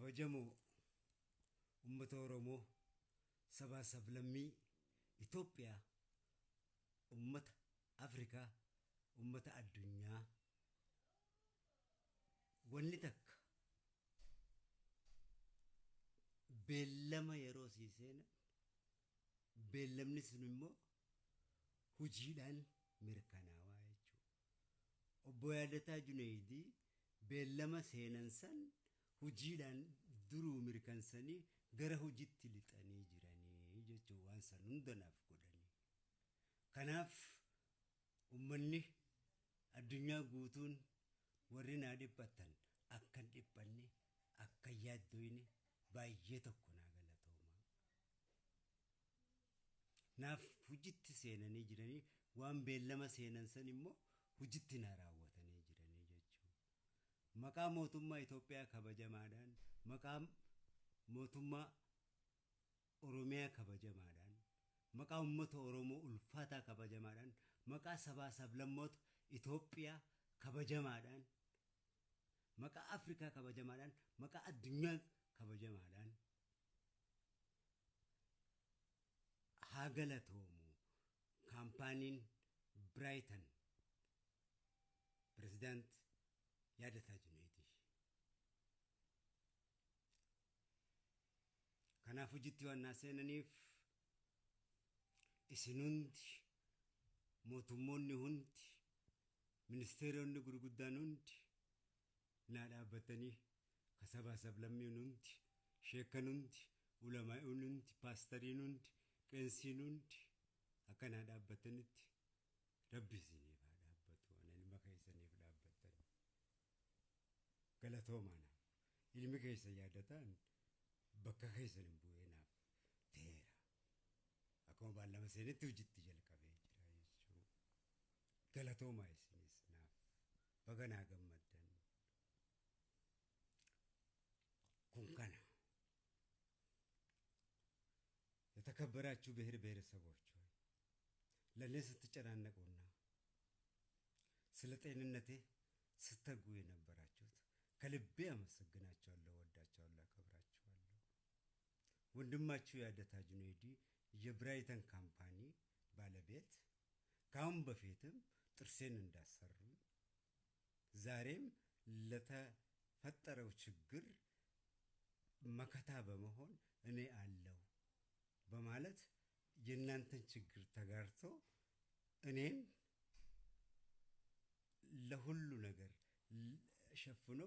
kabajamoo uummata Oromoo sabaa sablammii Itoophiyaa uummata Afrikaa uummata addunyaa wanni takka beellama yeroo siiseena beellamni sun immoo hujiidhaan mirkanaawaa jechuudha. Obbo Yaadataa Junaydii beellama seenan san hujiidhaan duruu mirkansanii gara hojiitti lixanii jiranii jechuun waan san hundanaaf godhanii. Kanaaf ummanni addunyaa guutuun warri naa dhiphatan akkan dhiphanne akka yaaddoyne baay'ee tokko naa galatooma. Naaf hojiitti seenanii jiranii waan beellama seenan san immoo hojiitti naa raawwatanii jiranii jechuudha. Maqaa mootummaa Itoophiyaa kabajamaadhaan maqaa mootummaa Oromiyaa kabajamaadhaan maqaa uummata Oromoo ulfaataa kabajamaadhaan maqaa sabaa sablammoota Itoophiyaa kabajamaadhaan maqaa Afrikaa kabajamaadhaan maqaa addunyaa kabajamaadhaan haa galatoomu kaampaaniin Brighton President Yaadataa Junaydii. Kanaaf hojiitti waan seenaniif isin hundi mootummoonni hundi ministeeronni gurguddaan hundi naa dhaabbatanii kasabaa sablammiin hundi sheekan hundi ulamaa'uun hundi paastariin hundi qeensiin hundi akka naa dhaabbatanitti rabbi isiniif haa dhaabbatu ana ilma keessaniif dhaabbatan. Galatoomana ilmi keessa yaadataan bakka keessan bu'eenaaf teera akkuma baallama seenitti hojiitti jalqabee jira jechuudha. Galatoomaa isinis naaf baga naa gammaddan kun kana የተከበራችሁ ብሔር ብሔረሰቦች ሆይ ለኔ ስትጨናነቁና ስለ ጤንነቴ ስትተጉ የነበራችሁት ከልቤ አመሰግናችኋለሁ፣ ወዳችኋለሁ፣ አከብራችኋለሁ። ወንድማችሁ ያደታ ጁኔዲ የብራይተን ካምፓኒ ባለቤት ካሁን በፊትም ጥርሴን እንዳሰሩኝ ዛሬም ለተፈጠረው ችግር መከታ በመሆን እኔ አለው በማለት የእናንተን ችግር ተጋርቶ እኔን ለሁሉ ነገር ሸፍኖ